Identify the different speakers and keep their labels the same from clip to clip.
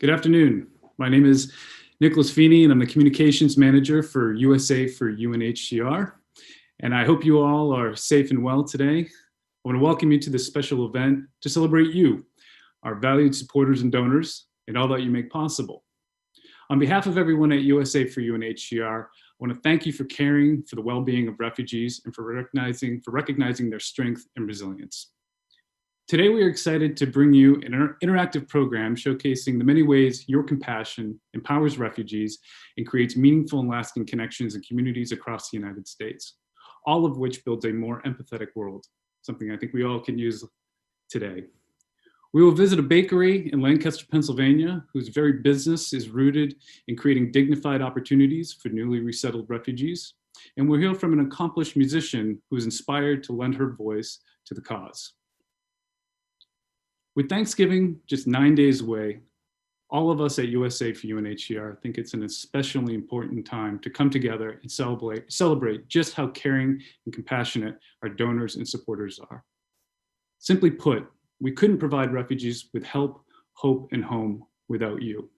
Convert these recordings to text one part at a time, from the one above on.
Speaker 1: Good afternoon. My name is Nicholas Feeney, and I'm the Communications Manager for USA for UNHCR. And I hope you all are safe and well today. I want to welcome you to this special event to celebrate you, our valued supporters and donors, and all that you make possible. On behalf of everyone at USA for UNHCR, I want to thank you for caring for the well-being of refugees and for recognizing their strength and resilience. Today, we are excited to bring you an interactive program showcasing the many ways your compassion empowers refugees and creates meaningful and lasting connections in communities across the United States, all of which builds a more empathetic world, something I think we all can use today. We will visit a bakery in Lancaster, Pennsylvania, whose very business is rooted in creating dignified opportunities for newly resettled refugees. And we'll hear from an accomplished musician who is inspired to lend her voice to the cause. With Thanksgiving just 9 days away, all of us at USA for UNHCR think it's an especially important time to come together and celebrate just how caring and compassionate our donors and supporters are. Simply put, we couldn't provide refugees with help, hope, and home without you.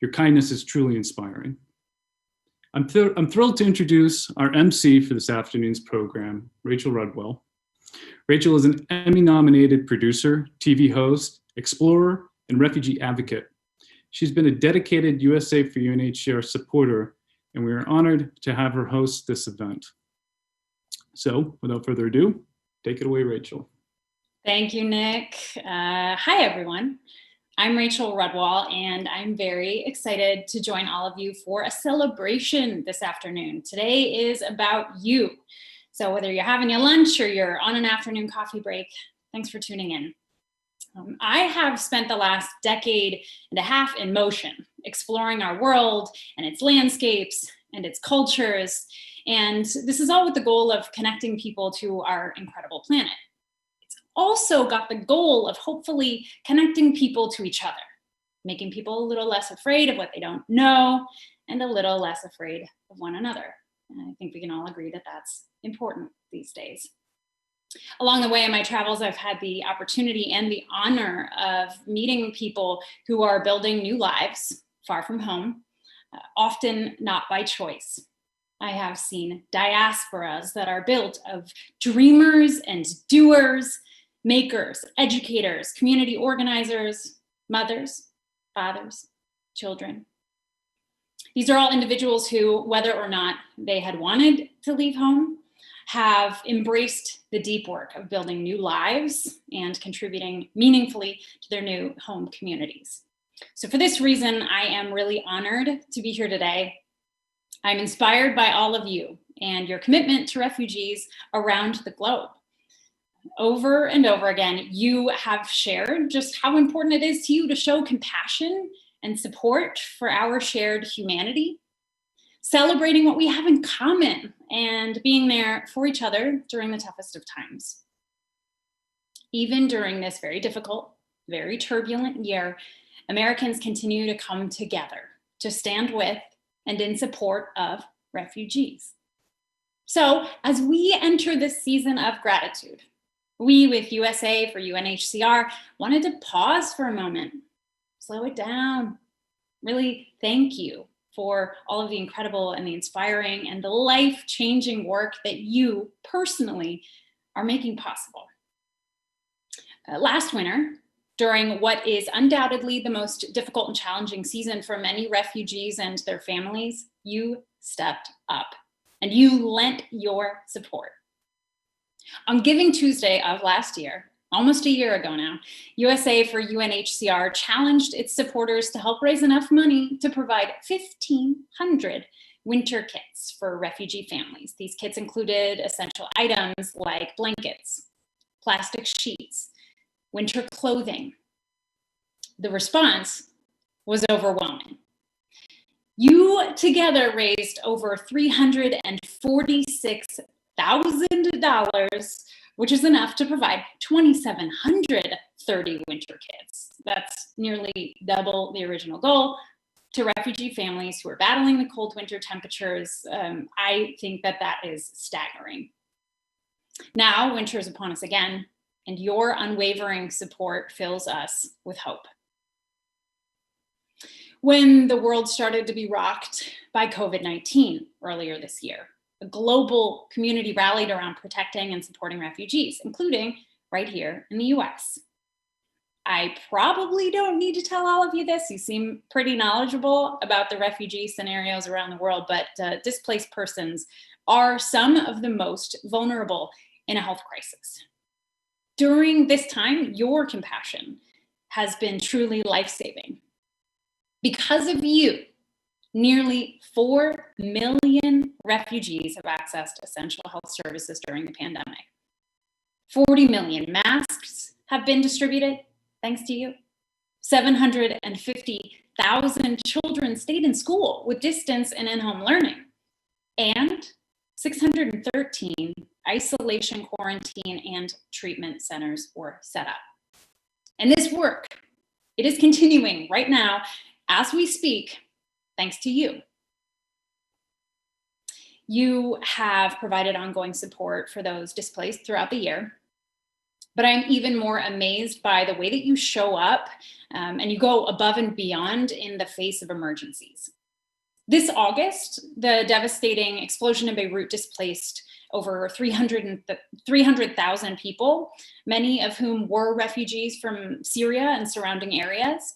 Speaker 1: Your kindness is truly inspiring. I'm thrilled to introduce our MC for this afternoon's program, Rachel Rudwall. Rachel is an Emmy-nominated producer, TV host, explorer, and refugee advocate. She's been a dedicated USA for UNHCR supporter, and we are honored to have her host this event. So, without further ado, take it away, Rachel.
Speaker 2: Thank you, Nick. Hi, everyone. I'm Rachel Rudwall, and I'm very excited to join all of you for a celebration this afternoon. Today is about you. So whether you're having your lunch or you're on an afternoon coffee break, thanks for tuning in. I have spent the last decade and a half in motion, exploring our world and its landscapes and its cultures. And this is all with the goal of connecting people to our incredible planet. It's also got the goal of hopefully connecting people to each other, making people a little less afraid of what they don't know and a little less afraid of one another. And I think we can all agree that that's important these days. Along the way in my travels, I've had the opportunity and the honor of meeting people who are building new lives far from home, often not by choice. I have seen diasporas that are built of dreamers and doers, makers, educators, community organizers, mothers, fathers, children. These are all individuals who, whether or not they had wanted to leave home, have embraced the deep work of building new lives and contributing meaningfully to their new home communities. So for this reason, I am really honored to be here today. I'm inspired by all of you and your commitment to refugees around the globe. Over and over again, you have shared just how important it is to you to show compassion and support for our shared humanity, celebrating what we have in common and being there for each other during the toughest of times. Even during this very difficult, very turbulent year, Americans continue to come together to stand with and in support of refugees. So as we enter this season of gratitude, we with USA for UNHCR wanted to pause for a moment, slow it down, really thank you for all of the incredible and the inspiring and the life-changing work that you personally are making possible. Last winter, during what is undoubtedly the most difficult and challenging season for many refugees and their families, you stepped up and you lent your support. On Giving Tuesday of last year, almost a year ago now, USA for UNHCR challenged its supporters to help raise enough money to provide 1,500 winter kits for refugee families. These kits included essential items like blankets, plastic sheets, winter clothing. The response was overwhelming. You together raised over $346,000, which is enough to provide 2,730 winter kits. That's nearly double the original goal to refugee families who are battling the cold winter temperatures. I think that is staggering. Now, winter is upon us again, and your unwavering support fills us with hope. when the world started to be rocked by COVID-19 earlier this year. A global community rallied around protecting and supporting refugees, including right here in the US. I probably don't need to tell all of you this. You seem pretty knowledgeable about the refugee scenarios around the world, but displaced persons are some of the most vulnerable in a health crisis. During this time, your compassion has been truly life-saving. Because of you, nearly 4 million refugees have accessed essential health services during the pandemic. 40 million masks have been distributed, thanks to you. 750,000 children stayed in school with distance and in-home learning. And 613 isolation, quarantine, and treatment centers were set up. And this work, it is continuing right now as we speak, thanks to you. You have provided ongoing support for those displaced throughout the year. But I'm even more amazed by the way that you show up and you go above and beyond in the face of emergencies. This August, the devastating explosion in Beirut displaced over 300,000 people, many of whom were refugees from Syria and surrounding areas.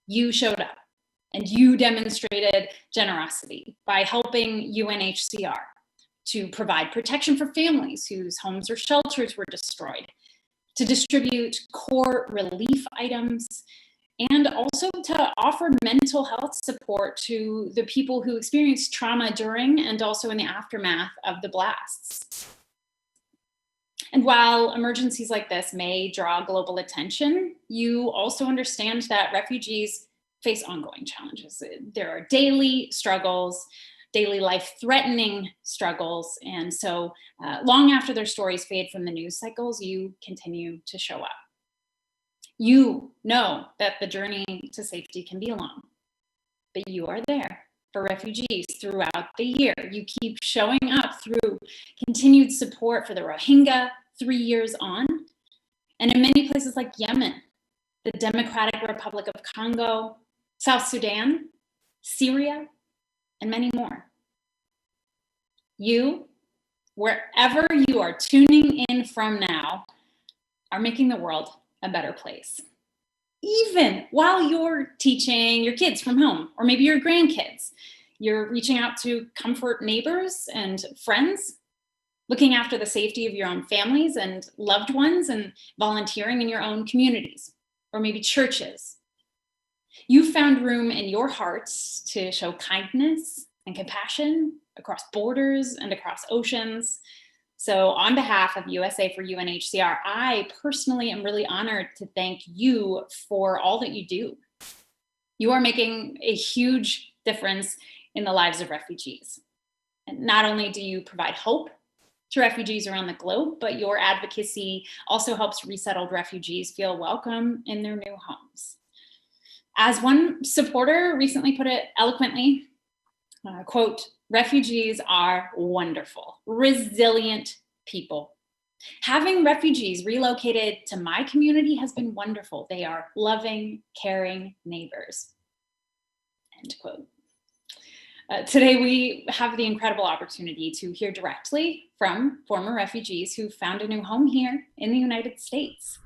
Speaker 2: You showed up and you demonstrated generosity by helping UNHCR to provide protection for families whose homes or shelters were destroyed, to distribute core relief items, and also to offer mental health support to the people who experienced trauma during and also in the aftermath of the blasts. And while emergencies like this may draw global attention, you also understand that refugees face ongoing challenges. There are daily struggles, daily life-threatening struggles. And so long after their stories fade from the news cycles, you continue to show up. You know that the journey to safety can be long, but you are there for refugees throughout the year. You keep showing up through continued support for the Rohingya 3 years on, and in many places like Yemen, the Democratic Republic of Congo, South Sudan, Syria, and many more. You, wherever you are tuning in from now, are making the world a better place. Even while you're teaching your kids from home, or maybe your grandkids, you're reaching out to comfort neighbors and friends, looking after the safety of your own families and loved ones, and volunteering in your own communities, or maybe churches. You found room in your hearts to show kindness and compassion across borders and across oceans. So on behalf of USA for UNHCR, I personally am really honored to thank you for all that you do. You are making a huge difference in the lives of refugees. And not only do you provide hope to refugees around the globe, but your advocacy also helps resettled refugees feel welcome in their new homes. As one supporter recently put it eloquently, quote, "Refugees are wonderful, resilient people. Having refugees relocated to my community has been wonderful. They are loving, caring neighbors." End quote. Today, we have the incredible opportunity to hear directly from former refugees who found a new home here in the United States.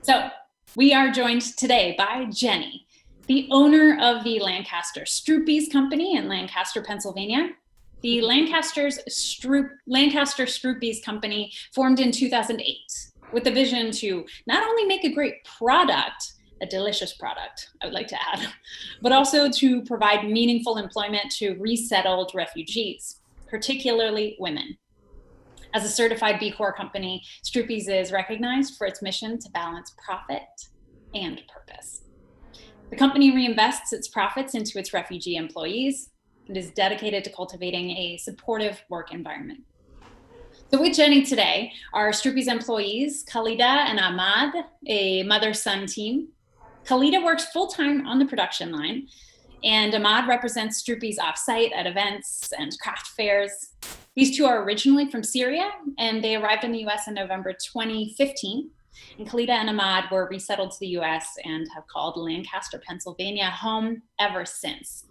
Speaker 2: So we are joined today by Jennie, the owner of the Lancaster Stroopies Company in Lancaster, Pennsylvania. The Lancaster Stroopies Company formed in 2008 with the vision to not only make a great product, a delicious product, I would like to add, but also to provide meaningful employment to resettled refugees, particularly women. As a certified B Corp company, Stroopies is recognized for its mission to balance profit and purpose. The company reinvests its profits into its refugee employees and is dedicated to cultivating a supportive work environment. So with Jennie today are Stroopies employees, Khalidah and Ahmed, a mother-son team. Khalidah works full-time on the production line, and Ahmed represents Stroopies off-site at events and craft fairs. These two are originally from Syria, and they arrived in the US in November 2015. And Khalidah and Ahmed were resettled to the US and have called Lancaster, Pennsylvania home ever since.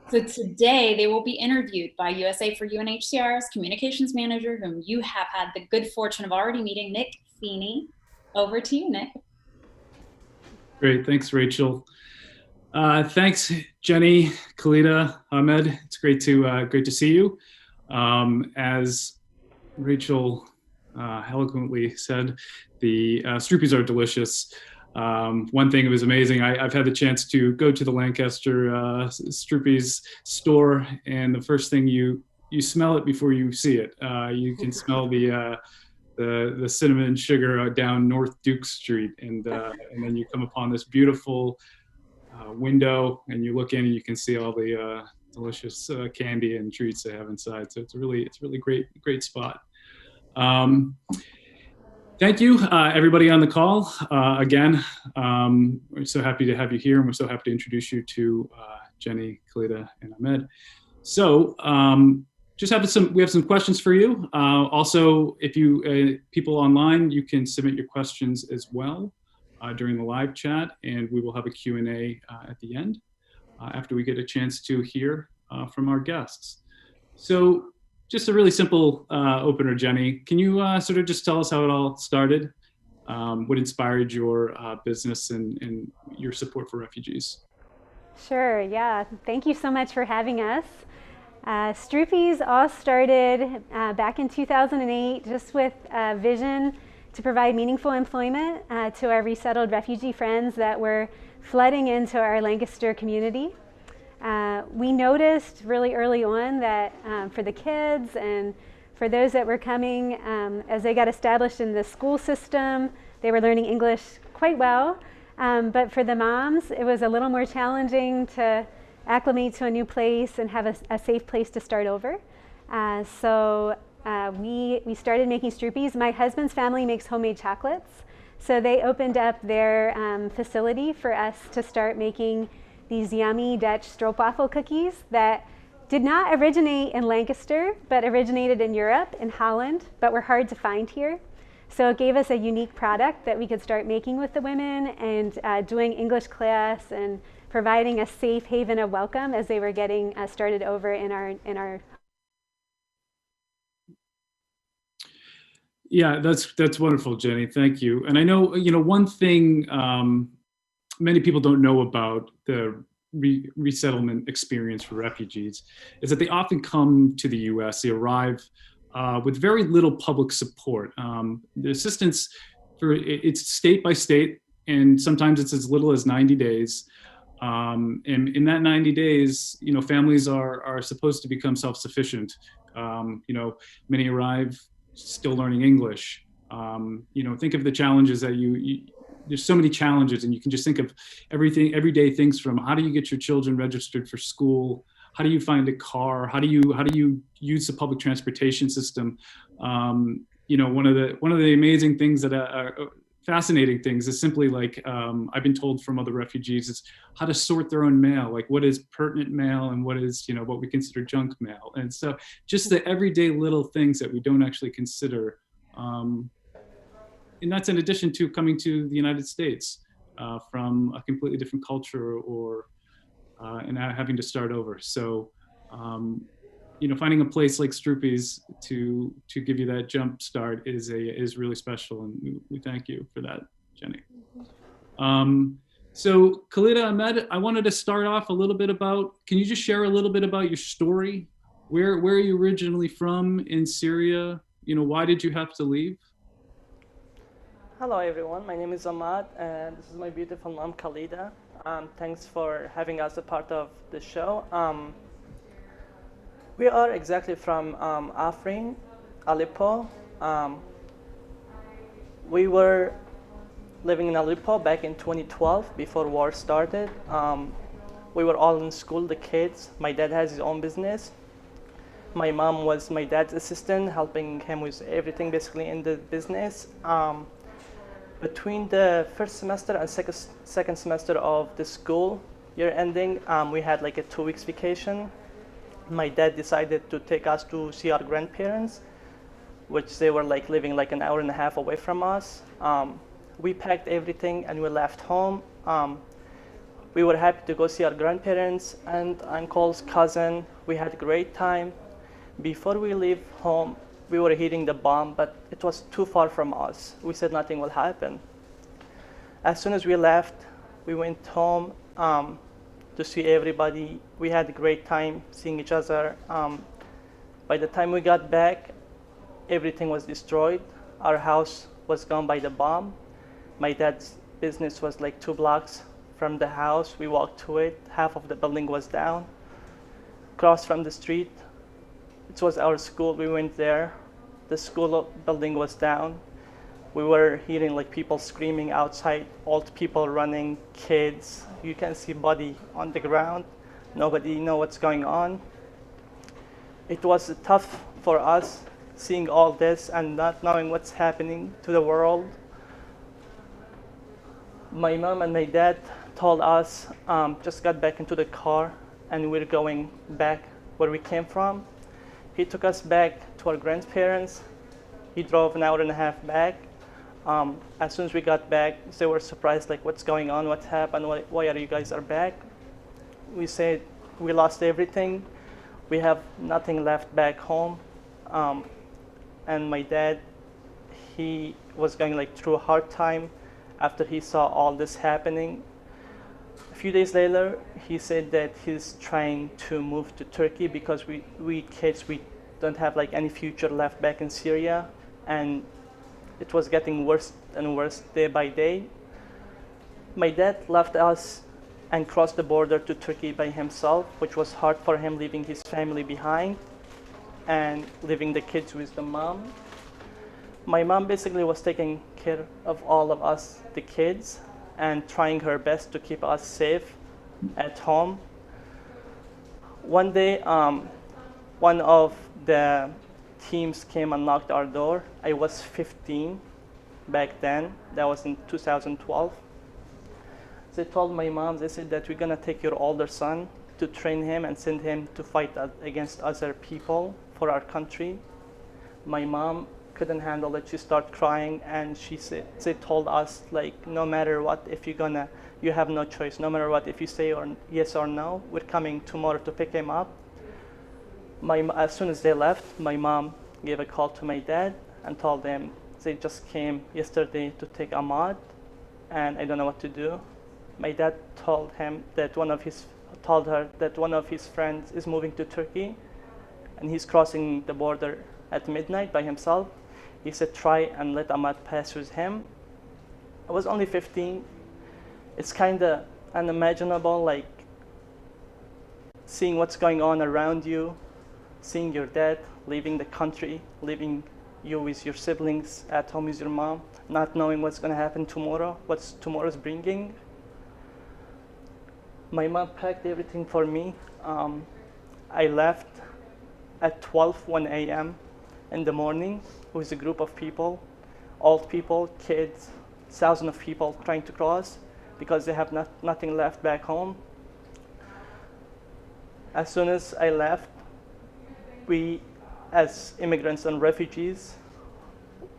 Speaker 2: So today they will be interviewed by USA for UNHCR's communications manager, whom you have had the good fortune of already meeting, Nick Feeney. Over to you, Nick.
Speaker 1: Great, thanks, Rachel. Thanks, Jennie, Khalidah, Ahmed. It's great to see you. As Rachel eloquently said, the Stroopies are delicious. One thing that was amazing, I've had the chance to go to the Lancaster Stroopies store, and the first thing you smell it before you see it. You can smell the cinnamon sugar down North Duke Street, and then you come upon this beautiful window, and you look in and you can see all the delicious candy and treats they have inside. So it's a really great spot. Thank you, everybody on the call. Again, we're so happy to have you here, and we're so happy to introduce you to Jennie, Khalidah, and Ahmed. So we have some questions for you. Also, if you people online, you can submit your questions as well during the live chat, and we will have a Q&A at the end after we get a chance to hear from our guests. So just a really simple opener, Jennie. Can you sort of just tell us how it all started? What inspired your business and your support for refugees?
Speaker 3: Sure, yeah. Thank you so much for having us. Stroopies all started back in 2008 just with a vision to provide meaningful employment to our resettled refugee friends that were flooding into our Lancaster community. We noticed really early on that for the kids and for those that were coming, as they got established in the school system, they were learning English quite well. But for the moms, it was a little more challenging to acclimate to a new place and have a safe place to start over. So we started making Stroopies. My husband's family makes homemade chocolates. So they opened up their facility for us to start making these yummy Dutch stroopwafel cookies that did not originate in Lancaster, but originated in Europe, in Holland, but were hard to find here. So it gave us a unique product that we could start making with the women and doing English class and providing a safe haven of welcome as they were getting started over in our.
Speaker 1: Yeah, that's wonderful, Jennie. Thank you. And I know, one thing many people don't know about the resettlement experience for refugees is that they often come to the U.S. They arrive with very little public support. The assistance it's state by state, and sometimes it's as little as 90 days. And in that 90 days, families are supposed to become self-sufficient. Many arrive still learning English. Think of the challenges that there's so many challenges, and you can just think of everyday things, from how do you get your children registered for school? How do you find a car? How do you use the public transportation system? One of the amazing things that are fascinating things is simply like, I've been told from other refugees, is how to sort their own mail, like what is pertinent mail and what is, what we consider junk mail. And so just the everyday little things that we don't actually consider. And that's in addition to coming to the United States from a completely different culture and having to start over. So, finding a place like Stroopies to give you that jump start is really special, and we thank you for that, Jennie. So Khalidah, Ahmed, I wanted to start off a little bit can you just share a little bit about your story? Where are you originally from in Syria? Why did you have to leave?
Speaker 4: Hello everyone, my name is Ahmed and this is my beautiful mom Khalidah. Thanks for having us a part of the show. We are exactly from Afrin, Aleppo. We were living in Aleppo back in 2012 before war started. We were all in school, the kids. My dad has his own business. My mom was my dad's assistant, helping him with everything basically in the business. Between the first semester and second semester of the school year ending, we had like a 2 weeks vacation. My dad decided to take us to see our grandparents, which they were like living like an hour and a half away from us. we packed everything and we left home. We were happy to go see our grandparents and uncle's cousin. We had a great time. Before we leave home, we were hitting the bomb, but it was too far from us. We said nothing will happen. As soon as we left, we went home to see everybody. We had a great time seeing each other. By the time we got back, everything was destroyed. Our house was gone by the bomb. My dad's business was like 2 blocks from the house. We walked to it. Half of the building was down. Across from the street, it was our school. We went there. The school building was down. We were hearing like people screaming outside, old people running, kids. You can see body on the ground. Nobody know what's going on. It was tough for us seeing all this and not knowing what's happening to the world. My mom and my dad told us, just got back into the car and we're going back where we came from. He took us back to our grandparents. He drove an hour and a half back. As soon as we got back, they were surprised, like, what's going on, what happened, why are you guys back? We said, we lost everything. We have nothing left back home. And my dad, he was going like through a hard time after he saw all this happening. A few days later, he said that he's trying to move to Turkey because we kids, we don't have like any future left back in Syria. And it was getting worse and worse day by day. My dad left us and crossed the border to Turkey by himself, which was hard for him, leaving his family behind and leaving the kids with the mom. My mom basically was taking care of all of us, the kids, and trying her best to keep us safe at home. One day, one of the teams came and knocked our door. I was 15 back then. That was in 2012. They told my mom, they said that we're gonna take your older son to train him and send him to fight against other people for our country. My mom couldn't handle it. She started crying and they told us, like, no matter what, if you have no choice. No matter what, if you say yes or no, we're coming tomorrow to pick him up. As soon as they left, my mom gave a call to my dad and told them they just came yesterday to take Ahmed and I don't know what to do. My dad told her that one of his friends is moving to Turkey and he's crossing the border at midnight by himself. He said, try and let Ahmed pass with him. I was only 15. It's kind of unimaginable, like seeing what's going on around you, seeing your dad leaving the country, leaving you with your siblings at home with your mom, not knowing what's going to happen tomorrow, what's tomorrow's bringing. My mom packed everything for me. I left at 1 a.m. in the morning with a group of people, old people, kids, thousands of people trying to cross because they have nothing left back home. As soon as I left, we, as immigrants and refugees,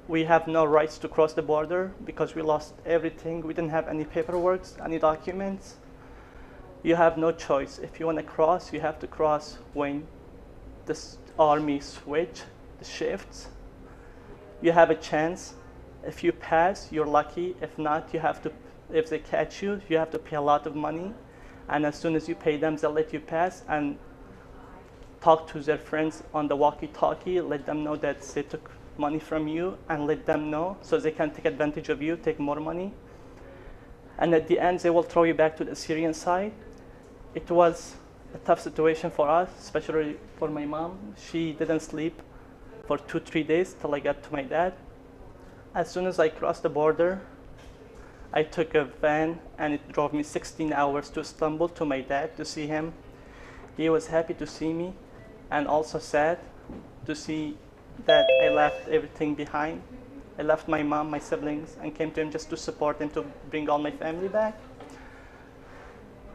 Speaker 4: we have no rights to cross the border because we lost everything. We didn't have any paperwork, any documents. You have no choice. If you want to cross, you have to cross when the army switch the shifts. You have a chance. If you pass, you're lucky. If not, if they catch you, you have to pay a lot of money. And as soon as you pay them, they'll let you pass and talk to their friends on the walkie-talkie, let them know that they took money from you and let them know so they can take advantage of you, take more money. And at the end, they will throw you back to the Syrian side. It was a tough situation for us, especially for my mom. She didn't sleep for 2-3 days till I got to my dad. As soon as I crossed the border, I took a van and it drove me 16 hours to Istanbul to my dad to see him. He was happy to see me and also sad to see that I left everything behind. I left my mom, my siblings, and came to him just to support him to bring all my family back.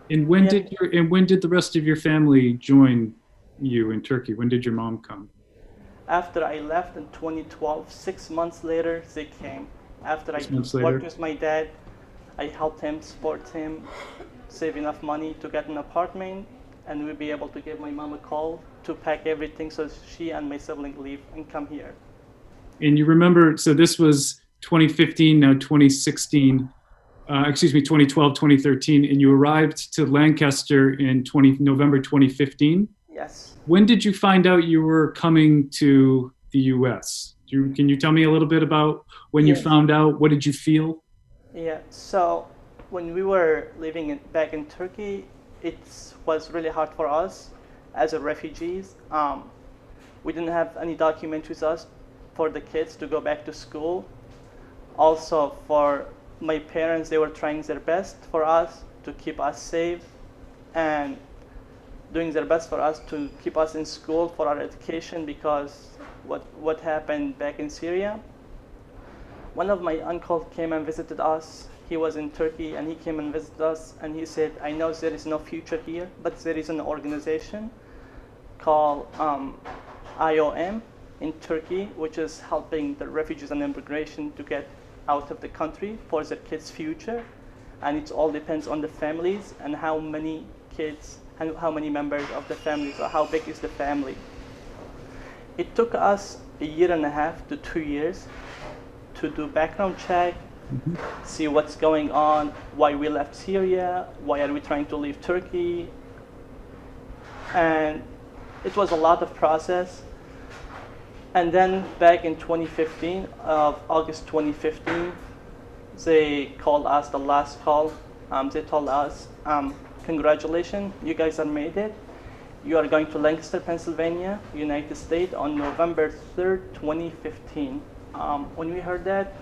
Speaker 1: And when did the rest of your family join you in Turkey? When did your mom come?
Speaker 4: After I left in 2012, 6 months later, they came. After I
Speaker 1: 6 months later.
Speaker 4: worked with my dad, I helped him, support him, save enough money to get an apartment, and we'll be able to give my mom a call to pack everything so she and my sibling leave and come here.
Speaker 1: And you remember, so this was 2015, now 2016, 2012, 2013, and you arrived to Lancaster in November 2015.
Speaker 4: Yes.
Speaker 1: When did you find out you were coming to the US? Can you tell me a little bit about when you found out? What did you feel?
Speaker 4: Yeah, so when we were living back in Turkey, it was really hard for us as refugees. We didn't have any documents with us for the kids to go back to school. Also for my parents, they were trying their best for us to keep us safe and doing their best for us to keep us in school for our education because what happened back in Syria. One of my uncles came and visited us. He was in Turkey and he came and visited us and he said, I know there is no future here, but there is an organization called IOM in Turkey, which is helping the refugees and immigration to get out of the country for their kids' future. And it all depends on the families and how many kids and how many members of the family, so how big is the family. It took us 1.5 to 2 years to do background check, see what's going on, why we left Syria, why are we trying to leave Turkey. And it was a lot of process. And then back in 2015, August 2015, they called us, the last call. They told us, congratulations, you guys have made it. You are going to Lancaster, Pennsylvania, United States on November 3rd, 2015. When we heard that,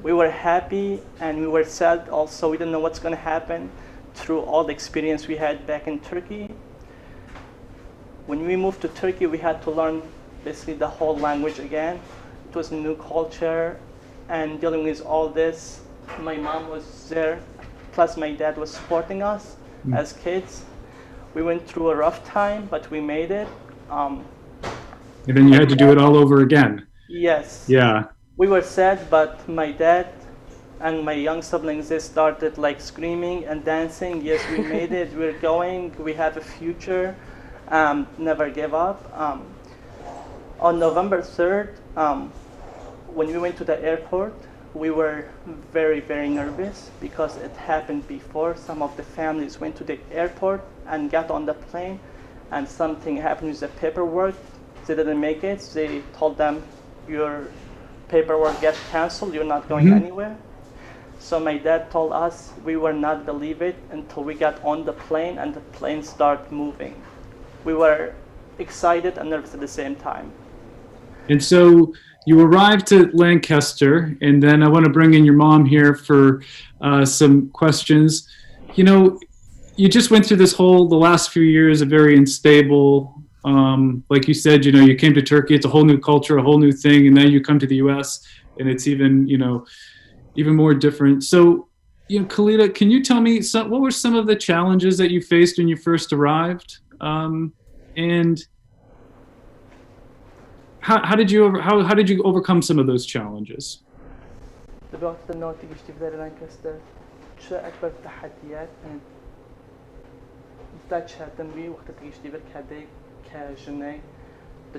Speaker 4: we were happy and we were sad also. We didn't know what's going to happen through all the experience we had back in Turkey. When we moved to Turkey, we had to learn basically the whole language again. It was a new culture and dealing with all this. My mom was there, plus my dad was supporting us as kids. We went through a rough time, but we made it.
Speaker 1: And then you had to do it all over again.
Speaker 4: Yes.
Speaker 1: Yeah.
Speaker 4: We were sad, but my dad and my young siblings, they started like screaming and dancing. Yes, we made it, we're going, we have a future, never give up. On November 3rd, when we went to the airport, we were very, very nervous because it happened before. Some of the families went to the airport and got on the plane and something happened with the paperwork. They didn't make it. They told them, your paperwork gets canceled, you're not going anywhere. So my dad told us we were not believe it until we got on the plane and the plane started moving. We were excited and nervous at the same time.
Speaker 1: And so you arrived to Lancaster, and then I want to bring in your mom here for some questions. You know, you just went through the last few years, a very unstable, like you said, you know, you came to Turkey, it's a whole new culture, a whole new thing, and then you come to the US, and it's even, you know, even more different. So, you know, Khalidah, can you tell me what were some of the challenges that you faced when you first arrived? And how did you overcome some of those challenges?
Speaker 4: دلوقتي النوع تيجي في لانكستر شو أكبر التحديات بتاعت شهادة بي وقت تيجي في كهدي كجنة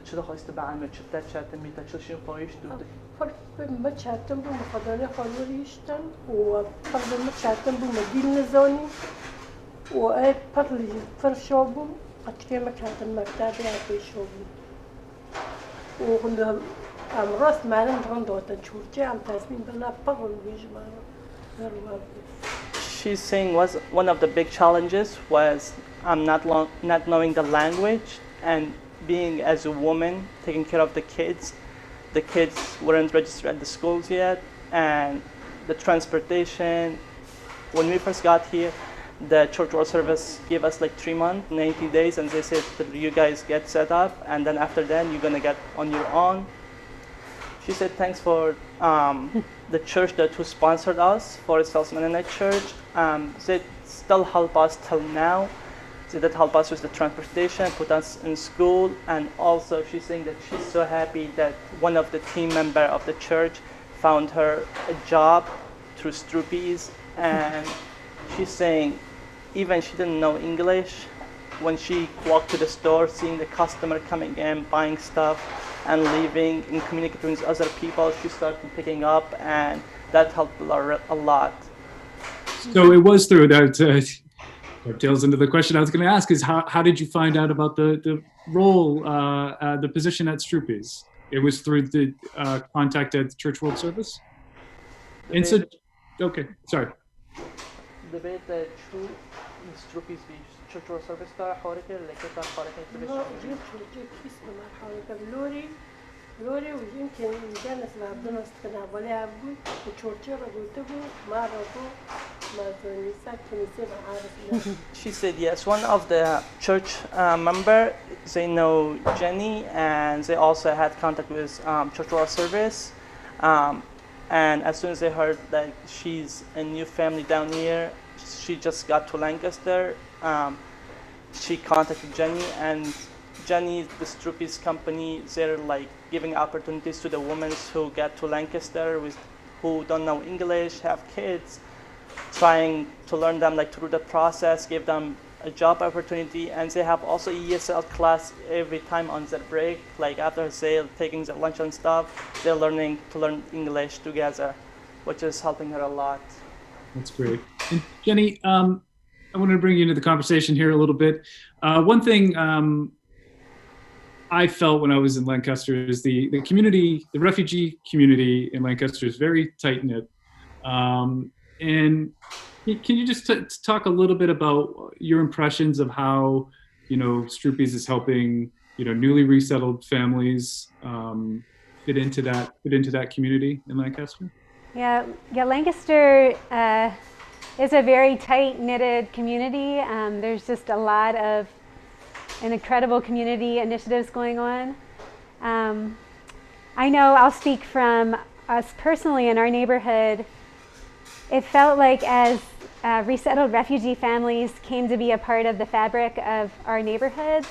Speaker 4: تشو خاص تبع عن شو بتاعت شهادة بي تشو شو قويش دود
Speaker 5: فرق ما شهادة بو مقدرة خالوريشتن وفرق ما شهادة بو مدينة زوني وأي فرق فرشوبو أتكلم شهادة مكتبي أبي شوبو وكنا راس معنا نغندو تنشورتي عم تاسمين بنا بقول بيجمع.
Speaker 4: She's saying one of the big challenges was not knowing the language and being as a woman taking care of the kids. The kids weren't registered at the schools yet, and the transportation. When we first got here, the church world service gave us like 3 months, 90 days, and they said you guys get set up, and then after that you're gonna get on your own. She said thanks for the church who sponsored us, Forest Hills Mennonite Church. They still help us till now. They did help us with the transportation, put us in school, and also she's saying that she's so happy that one of the team member of the church found her a job through Stroopies, and she's saying even she didn't know English. When she walked to the store, seeing the customer coming in, buying stuff, and leaving and communicating with other people, she started picking up, and that helped a lot.
Speaker 1: So it was through that, dovetails into the question I was going to ask, is how did you find out about the role, the position at Stroopies? It was through the contact at the Church World Service? And so, okay, sorry.
Speaker 4: دبیت چو استروپیز بی چطور سرویس داره حرکت لکه داره حرکت
Speaker 5: لا جيب اسم حركة لوري ويمكن جالس بعضنا استخدام ولا أبوي وشورتشر وتبو ما ربو ما تنسى كنيسة عارف.
Speaker 4: She said yes. One of the church member, they know Jennie, and they also had contact with Church World Service. And as soon as they heard that she's a new family down here, she just got to Lancaster. She contacted Jennie, and Jennie, the Stroopies company, they're like giving opportunities to the women who get to Lancaster who don't know English, have kids, trying to learn them like through the process, give them a job opportunity, and they have also ESL class every time on their break, like after sale, taking their lunch and stuff, they're learning to learn English together, which is helping her a lot.
Speaker 1: That's great. And Jennie, I wanted to bring you into the conversation here a little bit. One thing I felt when I was in Lancaster is the community, the refugee community in Lancaster is very tight-knit. And can you just talk a little bit about your impressions of how, Stroopies is helping, newly resettled families fit into that community in Lancaster?
Speaker 3: Yeah, Lancaster is a very tight-knitted community. There's just a lot of incredible community initiatives going on. I know I'll speak from us personally in our neighborhood. It felt like as resettled refugee families came to be a part of the fabric of our neighborhoods,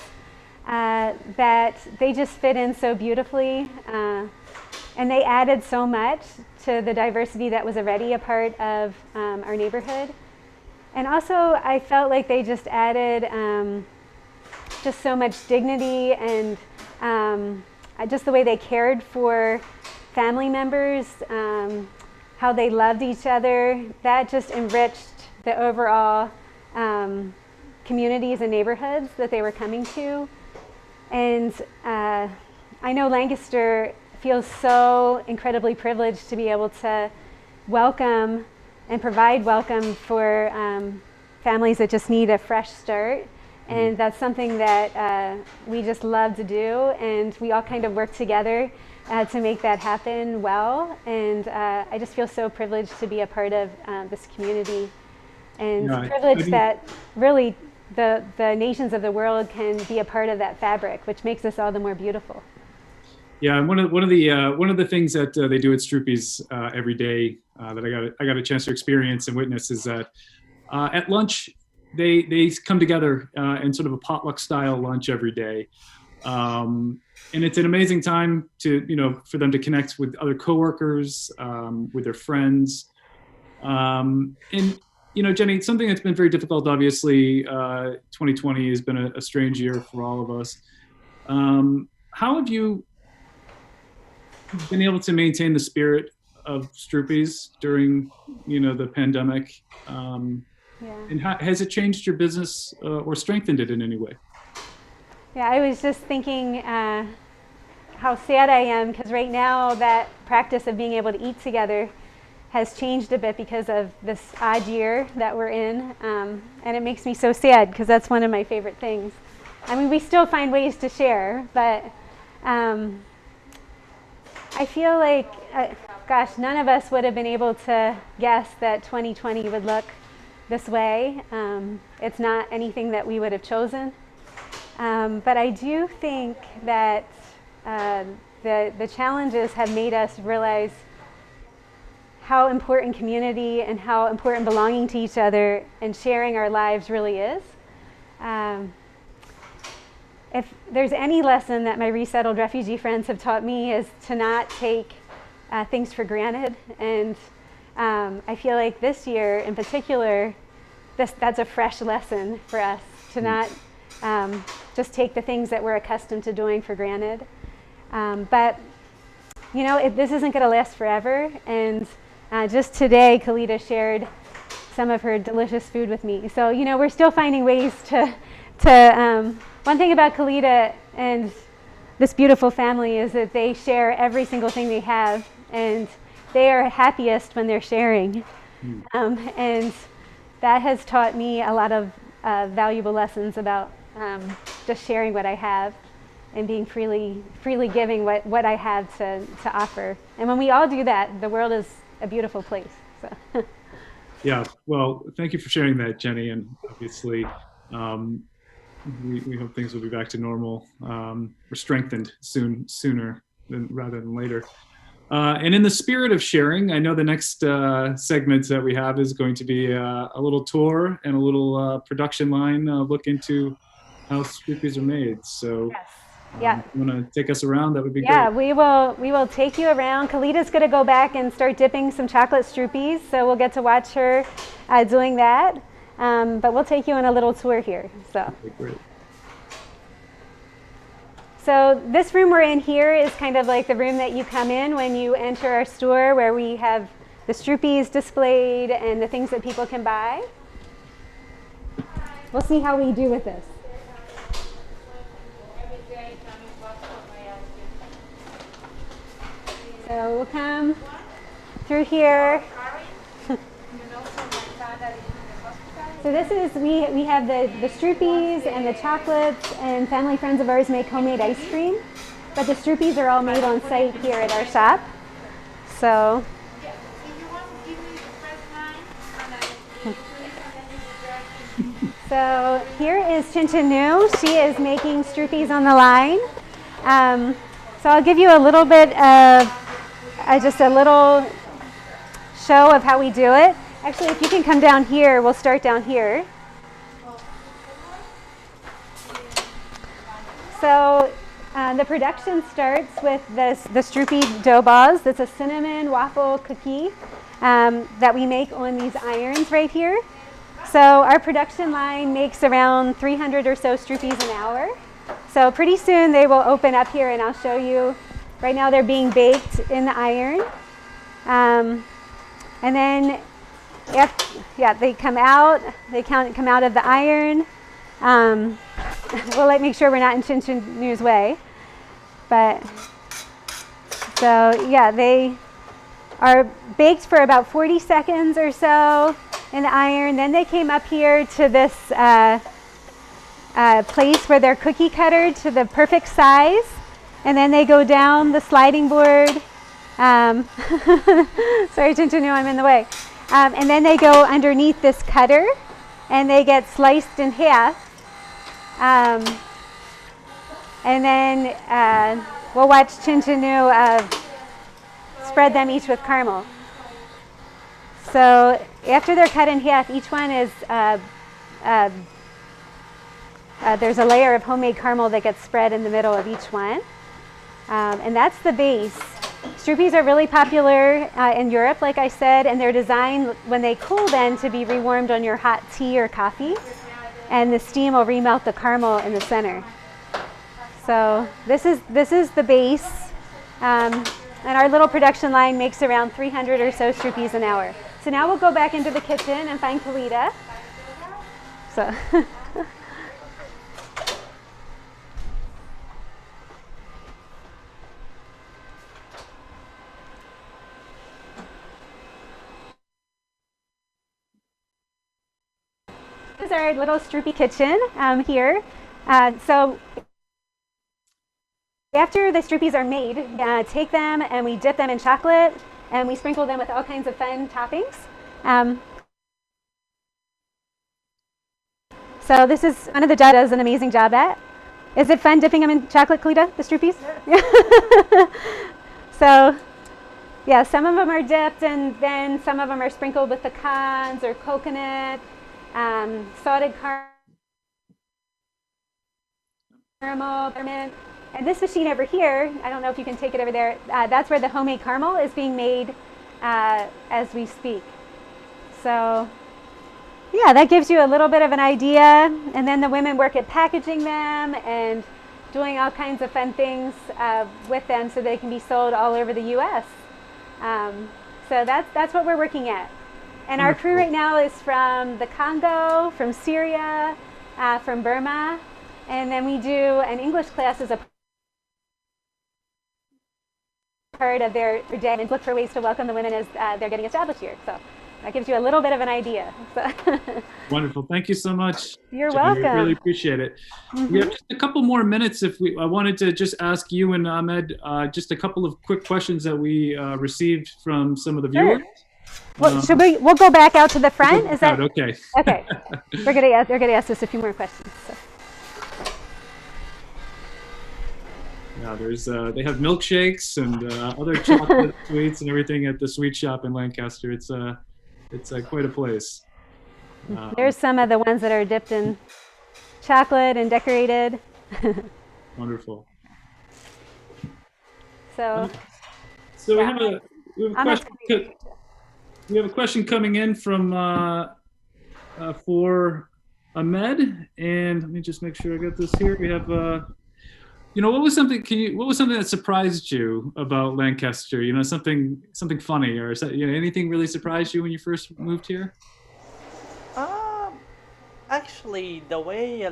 Speaker 3: that they just fit in so beautifully, and they added so much to the diversity that was already a part of our neighborhood. And also I felt like they just added just so much dignity and just the way they cared for family members, how they loved each other. That just enriched the overall communities and neighborhoods that they were coming to. And I know Lancaster feels so incredibly privileged to be able to welcome and provide welcome for families that just need a fresh start. And that's something that we just love to do, and we all kind of work together to make that happen well. And I just feel so privileged to be a part of this community, and privileged that really the nations of the world can be a part of that fabric, which makes us all the more beautiful.
Speaker 1: Yeah, and one of the things that they do at Stroopies every day that I got a chance to experience and witness is that at lunch they come together in sort of a potluck style lunch every day, and it's an amazing time to for them to connect with other coworkers, with their friends, and Jennie, something that's been very difficult. Obviously, 2020 has been a strange year for all of us. How have you been able to maintain the spirit of Stroopies during the pandemic? And has it changed your business or strengthened it in any way?
Speaker 3: Yeah, I was just thinking how sad I am, because right now that practice of being able to eat together has changed a bit because of this odd year that we're in, and it makes me so sad because that's one of my favorite things. I mean, we still find ways to share, but I feel like, gosh, none of us would have been able to guess that 2020 would look this way. It's not anything that we would have chosen. But I do think that the challenges have made us realize how important community and how important belonging to each other and sharing our lives really is. If there's any lesson that my resettled refugee friends have taught me, is to not take things for granted. And I feel like this year in particular, that's a fresh lesson for us to not just take the things that we're accustomed to doing for granted. But you know, this isn't going to last forever. And just today, Khalidah shared some of her delicious food with me. So, you know, we're still finding ways to one thing about Khalidah and this beautiful family is that they share every single thing they have, and they are happiest when they're sharing. And that has taught me a lot of valuable lessons about just sharing what I have and being freely giving what I have to offer. And when we all do that, the world is a beautiful place. So.
Speaker 1: Yeah, well, thank you for sharing that, Jennie. And obviously, we hope things will be back to normal or strengthened sooner rather than later. And in the spirit of sharing, I know the next segment that we have is going to be a little tour and a little production line look into how Stroopies are made. So
Speaker 3: yes. Yeah.
Speaker 1: If you want to take us around, that would be great.
Speaker 3: Yeah, we will take you around. Khalidah's going to go back and start dipping some chocolate Stroopies, so we'll get to watch her doing that. But we'll take you on a little tour here. So.
Speaker 1: Okay, great.
Speaker 3: So this room we're in here is kind of like the room that you come in when you enter our store, where we have the Stroopies displayed and the things that people can buy. We'll see how we do with this. So we'll come through here. So this is, we have the Stroopies and the chocolates, and family friends of ours make homemade ice cream. But the Stroopies are all made on site here at our shop. So. So here is Chin Chin Nu. She is making Stroopies on the line. So I'll give you a little bit of just a little show of how we do it. Actually, if you can come down here, we'll start down here. So the production starts with the Stroopy dough balls. That's a cinnamon waffle cookie that we make on these irons right here. So our production line makes around 300 or so Stroopies an hour. So pretty soon they will open up here, and I'll show you. Right now they're being baked in the iron. And then they come out. They come out of the iron. We'll make sure we're not in Chin Chin Nu's way. But so yeah, they are baked for about 40 seconds or so in the iron. Then they came up here to this place where they're cookie cuttered to the perfect size, and then they go down the sliding board. Sorry, Chin Chin Nu, I'm in the way. And then they go underneath this cutter, and they get sliced in half. And then we'll watch Chin Chin Nu spread them each with caramel. So after they're cut in half, each one is, there's a layer of homemade caramel that gets spread in the middle of each one. And that's the base. Stroopies are really popular in Europe, like I said, and they're designed when they cool then to be rewarmed on your hot tea or coffee. And the steam will remelt the caramel in the center. So this is the base. And our little production line makes around 300 or so Stroopies an hour. So now we'll go back into the kitchen and find Khalidah. So. This is our little Stroopy kitchen here. So after the Stroopies are made, take them and we dip them in chocolate, and we sprinkle them with all kinds of fun toppings. So this is one of the jobs does an amazing job at. Is it fun dipping them in chocolate, Khalidah, the Stroopies? Yeah. So yeah, some of them are dipped, and then some of them are sprinkled with pecans or coconut, salted caramel, peppermint. And this machine over here, I don't know if you can take it over there, that's where the homemade caramel is being made as we speak. So yeah, that gives you a little bit of an idea. And then the women work at packaging them and doing all kinds of fun things with them so they can be sold all over the US. So that's what we're working at. And our crew right now is from the Congo, from Syria, from Burma, and then we do an English class as a part of their day and look for ways to welcome the women as they're getting established here. So that gives you a little bit of an idea. So
Speaker 1: Wonderful. Thank you so much.
Speaker 3: You're
Speaker 1: Jennie.
Speaker 3: welcome.
Speaker 1: We really appreciate it. We have just a couple more minutes. I wanted to just ask you and Ahmed just a couple of quick questions that we received from some of the viewers.
Speaker 3: Well, we'll go back out to the front? Is that
Speaker 1: okay?
Speaker 3: Okay. They're gonna ask us a few more questions. So.
Speaker 1: Yeah, there's they have milkshakes and other chocolate sweets and everything at the sweet shop in Lancaster. It's quite a place.
Speaker 3: There's some of the ones that are dipped in chocolate and decorated.
Speaker 1: Wonderful.
Speaker 3: So
Speaker 1: yeah. We have a question coming in from for Ahmed, and let me just make sure I got this here. We have what was something that surprised you about Lancaster? Something funny, or anything really surprised you when you first moved here?
Speaker 4: Actually, the way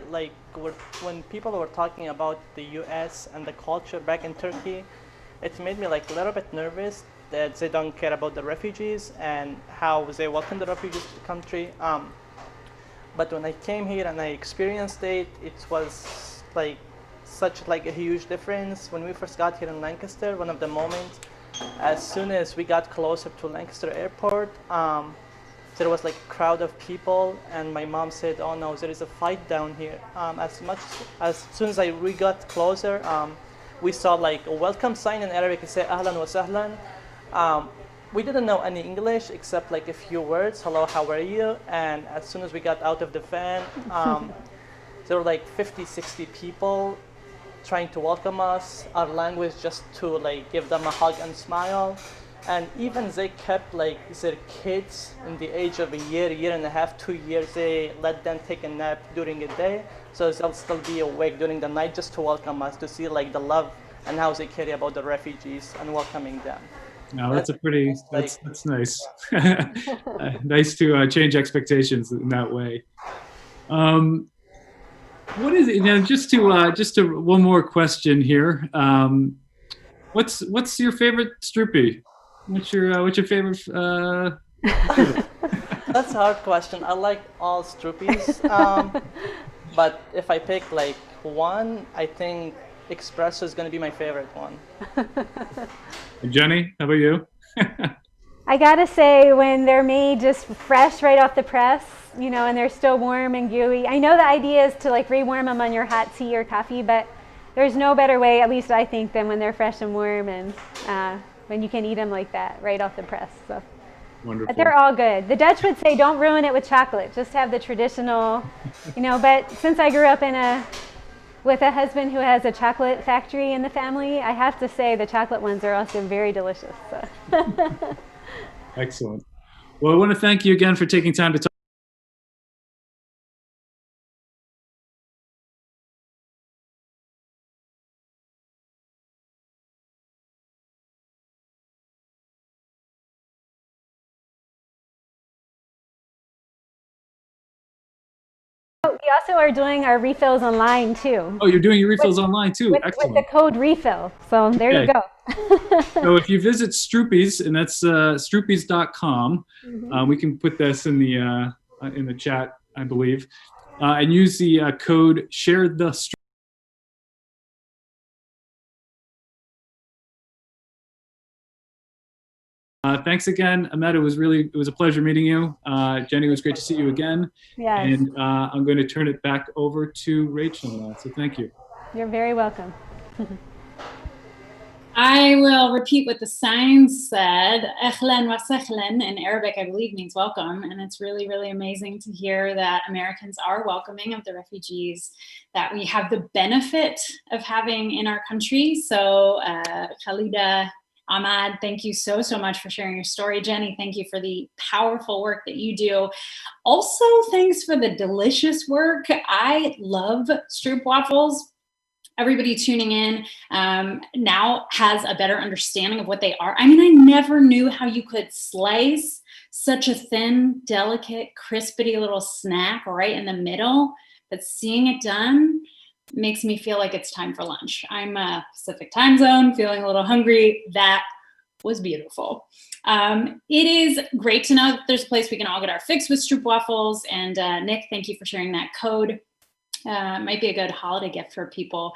Speaker 4: when people were talking about the U.S. and the culture back in Turkey, it made me a little bit nervous that they don't care about the refugees and how they welcome the refugees to the country. But when I came here and I experienced it, it was such a huge difference. When we first got here in Lancaster, one of the moments, as soon as we got closer to Lancaster Airport, there was a crowd of people, and my mom said, "Oh no, there is a fight down here." As soon as we got closer, we saw a welcome sign in Arabic. It said "Ahlan wa sahlan." We didn't know any English except a few words. "Hello, how are you?" And as soon as we got out of the van, there were 50, 60 people trying to welcome us, our language, just to give them a hug and smile. And even they kept their kids in the age of a year and a half, 2 years, they let them take a nap during the day, so they'll still be awake during the night just to welcome us, to see the love and how they care about the refugees and welcoming them.
Speaker 1: No, that's that's nice. Nice to change expectations in that way. What is it? Just to one more question here. What's your favorite stroopy? What's your favorite?
Speaker 4: That's a hard question. I like all stroopies, but if I pick one, I think espresso is going to be my favorite one.
Speaker 1: Jennie, how about you?
Speaker 3: I gotta say, when they're made just fresh right off the press, and they're still warm and gooey. I know the idea is to rewarm them on your hot tea or coffee, but there's no better way, at least I think, than when they're fresh and warm and when you can eat them like that right off the press. So.
Speaker 1: Wonderful.
Speaker 3: But they're all good. The Dutch would say, don't ruin it with chocolate. Just have the traditional, But since I grew up with a husband who has a chocolate factory in the family, I have to say the chocolate ones are also very delicious. So.
Speaker 1: Excellent. Well, I want to thank you again for taking time to talk.
Speaker 3: We also are doing our refills online too.
Speaker 1: Oh, you're doing your refills online too. Excellent.
Speaker 3: With the code refill. So there you go.
Speaker 1: So if you visit Stroopies, and that's stroopies.com, we can put this in the chat, I believe, and use the code share the. Thanks again, Ahmed. It was a pleasure meeting you. Jennie, it was great to see you again.
Speaker 3: Yes.
Speaker 1: And I'm going to turn it back over to Rachel now. So thank you.
Speaker 3: You're very welcome.
Speaker 2: I will repeat what the sign said. Ahlan wa sahlan in Arabic, I believe, means welcome. And it's really, really amazing to hear that Americans are welcoming of the refugees that we have the benefit of having in our country. So Khalidah, Ahmed, thank you so, so much for sharing your story. Jennie, thank you for the powerful work that you do. Also, thanks for the delicious work. I love stroop waffles. Everybody tuning in now has a better understanding of what they are. I mean, I never knew how you could slice such a thin, delicate, crispity little snack right in the middle, but seeing it done makes me feel like it's time for lunch. I'm a Pacific time zone, feeling a little hungry. That was beautiful. It is great to know that there's a place we can all get our fix with stroop waffles. And Nick, thank you for sharing that code. Might be a good holiday gift for people.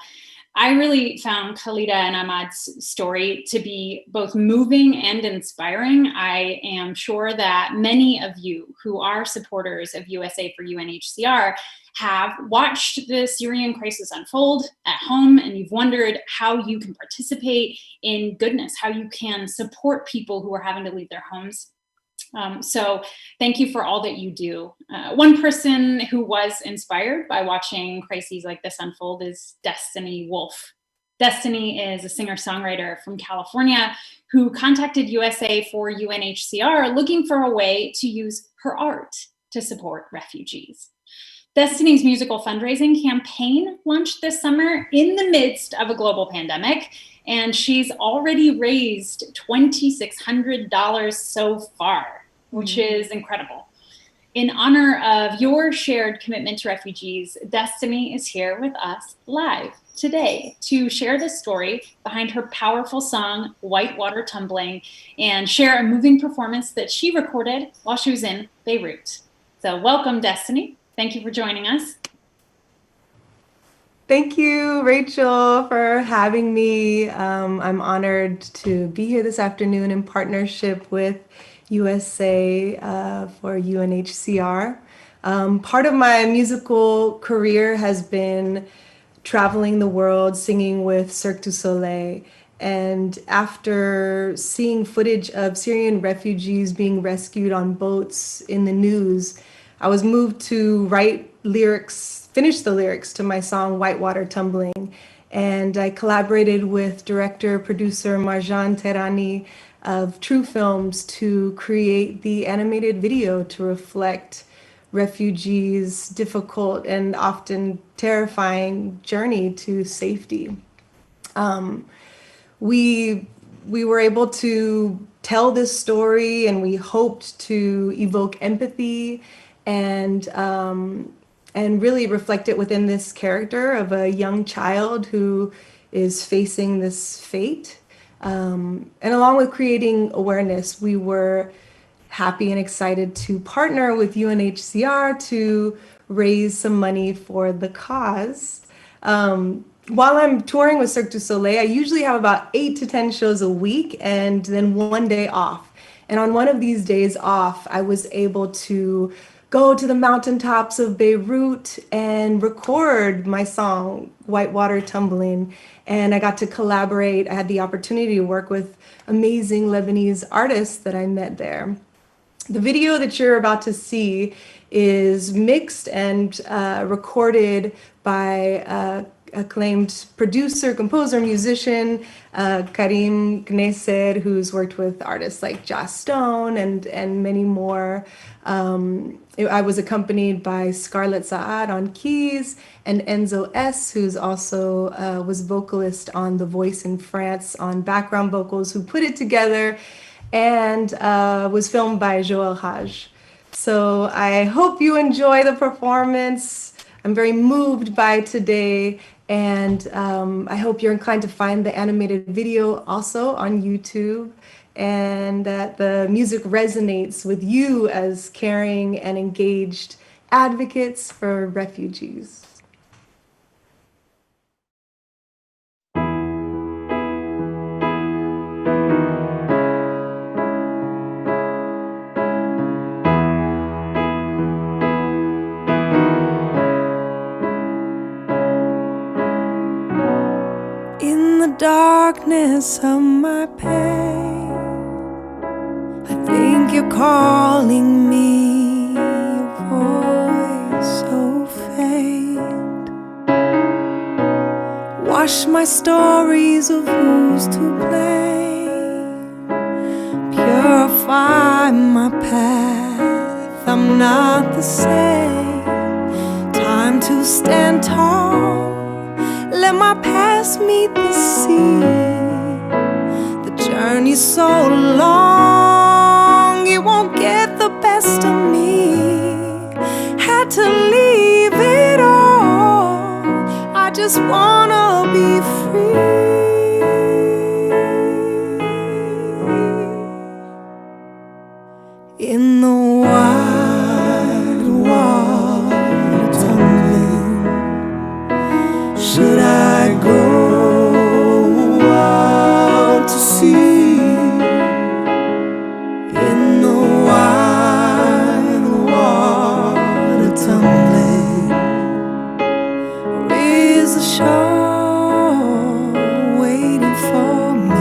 Speaker 2: I really found Khalidah and Ahmad's story to be both moving and inspiring. I am sure that many of you who are supporters of USA for UNHCR have watched the Syrian crisis unfold at home, and you've wondered how you can participate in goodness, how you can support people who are having to leave their homes. So thank you for all that you do. One person who was inspired by watching crises like this unfold is Destani Wolf. Destani is a singer-songwriter from California who contacted USA for UNHCR looking for a way to use her art to support refugees. Destini's musical fundraising campaign launched this summer in the midst of a global pandemic, and she's already raised $2,600 so far, which is incredible. In honor of your shared commitment to refugees, Destani is here with us live today to share the story behind her powerful song, Whitewater Tumbling, and share a moving performance that she recorded while she was in Beirut. So welcome, Destani. Thank you for joining us.
Speaker 6: Thank you, Rachel, for having me. I'm honored to be here this afternoon in partnership with USA for UNHCR. Part of my musical career has been traveling the world, singing with Cirque du Soleil. And after seeing footage of Syrian refugees being rescued on boats in the news, I was moved to finish the lyrics to my song Whitewater Tumbling. And I collaborated with director, producer Marjan Tehrani of True Films to create the animated video to reflect refugees' difficult and often terrifying journey to safety. We were able to tell this story, and we hoped to evoke empathy and really reflect it within this character of a young child who is facing this fate. And along with creating awareness, we were happy and excited to partner with UNHCR to raise some money for the cause. While I'm touring with Cirque du Soleil, I usually have about 8 to 10 shows a week and then one day off. And on one of these days off, I was able to go to the mountaintops of Beirut and record my song, Whitewater Tumbling. And I got to collaborate. I had the opportunity to work with amazing Lebanese artists that I met there. The video that you're about to see is mixed and recorded by acclaimed producer, composer, musician, Karim Gneser, who's worked with artists like Joss Stone and many more. I was accompanied by Scarlett Saad on keys and Enzo S., who's also was vocalist on The Voice in France on background vocals, who put it together, and was filmed by Joel Haj. So I hope you enjoy the performance. I'm very moved by today, and I hope you're inclined to find the animated video also on YouTube, and that the music resonates with you as caring and engaged advocates for refugees.
Speaker 7: In the darkness of my pain. I think you're calling me, your voice so faint. Wash my stories of who's to blame. Purify my path, I'm not the same. Time to stand tall, let my past meet the sea. The journey's so long, it won't get the best of me. Had to leave it all, I just wanna be free. In the wide water tumbling, should I go out to sea? In the wide water tumbling, or is the shore waiting for me?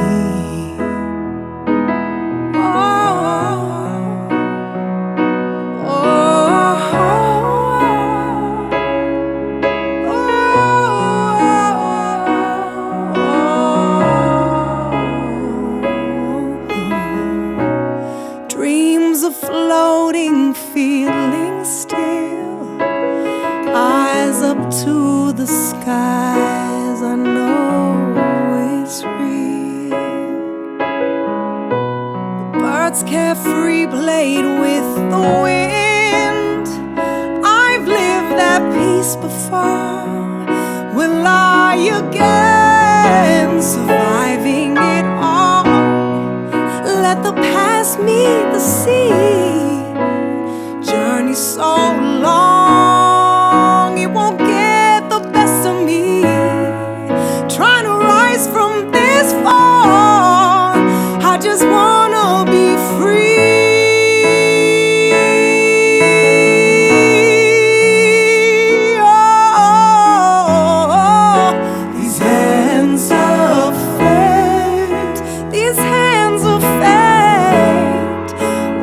Speaker 7: Dreams of floating, feeling still, eyes up to the skies, I know it's real. The birds carefree played with the wind. I've lived that peace before, will I again, surviving it all. Let the past meet the sea. Journey so long, it won't get the best of me. Trying to rise from this fall, I just wanna be free. Oh, these hands of fate, these hands of fate,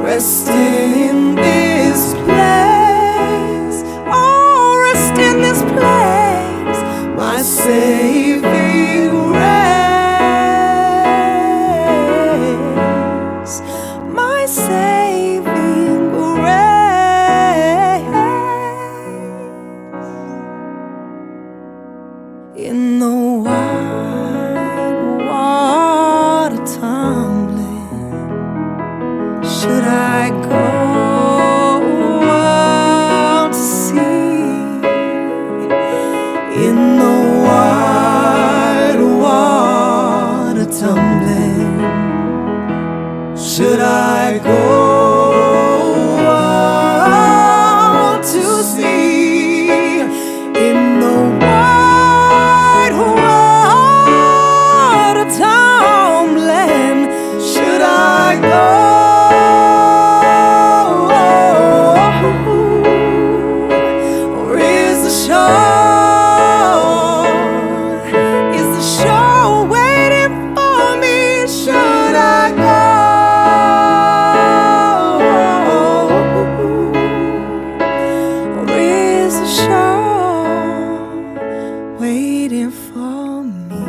Speaker 7: resting in this place, oh, rest in this place, my saving grace, my saving grace. In the wide water tumbling, should I go out to sea? In the wide water tumbling, should I go out to sea? In the wide water tumbling, should I go? Or is the shore waiting for me? Should I go? Or is the shore waiting for me?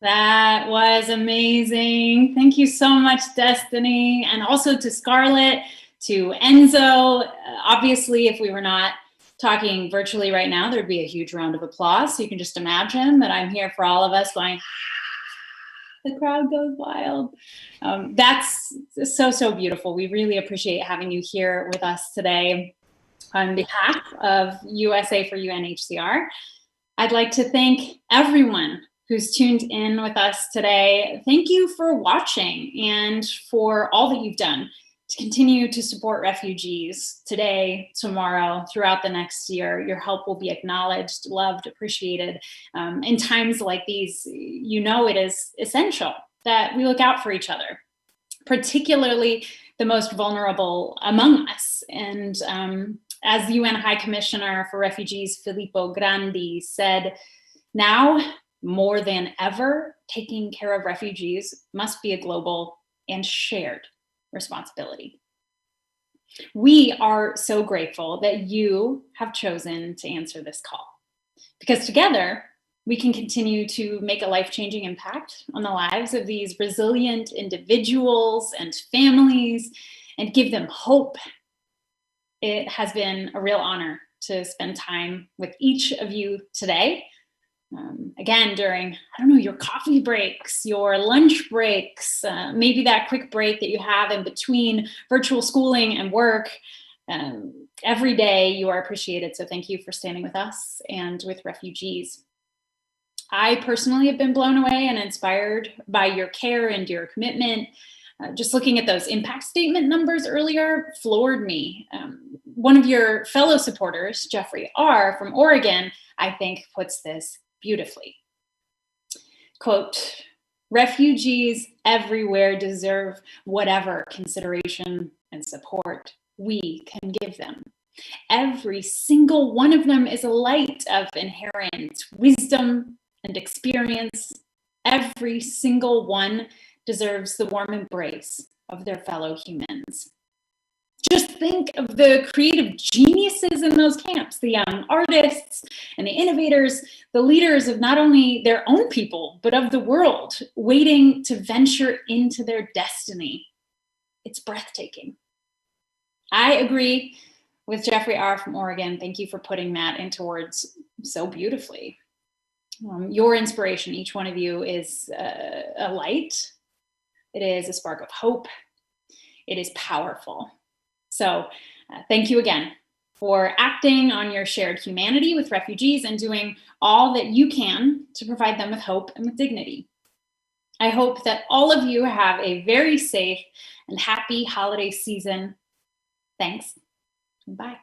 Speaker 2: That was amazing. Thank you so much, Destani, and also to Scarlett, to Enzo. Obviously, if we were not talking virtually right now, there'd be a huge round of applause. So you can just imagine that I'm here for all of us going, the crowd goes wild. That's so beautiful. We really appreciate having you here with us today. On behalf of USA for UNHCR, I'd like to thank everyone who's tuned in with us today. Thank you for watching and for all that you've done to continue to support refugees today, tomorrow, throughout the next year. Your help will be acknowledged, loved, appreciated. In times like these, you know it is essential that we look out for each other. particularly the most vulnerable among us. And as the UN High Commissioner for Refugees, Filippo Grandi, said, now more than ever, taking care of refugees must be a global and shared responsibility. We are so grateful that you have chosen to answer this call, because together we can continue to make a life-changing impact on the lives of these resilient individuals and families and give them hope. It has been a real honor to spend time with each of you today. Again, during, your coffee breaks, your lunch breaks, maybe that quick break that you have in between virtual schooling and work. Every day you are appreciated. So thank you for standing with us and with refugees. I personally have been blown away and inspired by your care and your commitment. Just looking at those impact statement numbers earlier floored me. One of your fellow supporters, Jeffrey R. from Oregon, I think puts this beautifully. Quote, refugees everywhere deserve whatever consideration and support we can give them. Every single one of them is a light of inherent wisdom and experience. Every single one deserves the warm embrace of their fellow humans. Just think of the creative geniuses in those camps, the young artists and the innovators, the leaders of not only their own people, but of the world, waiting to venture into their destiny. It's breathtaking. I agree with Jeffrey R. from Oregon. Thank you for putting that into words so beautifully. Your inspiration, each one of you, is a light. It is a spark of hope. It is powerful. So thank you again for acting on your shared humanity with refugees and doing all that you can to provide them with hope and with dignity. I hope that all of you have a very safe and happy holiday season. Thanks, and bye.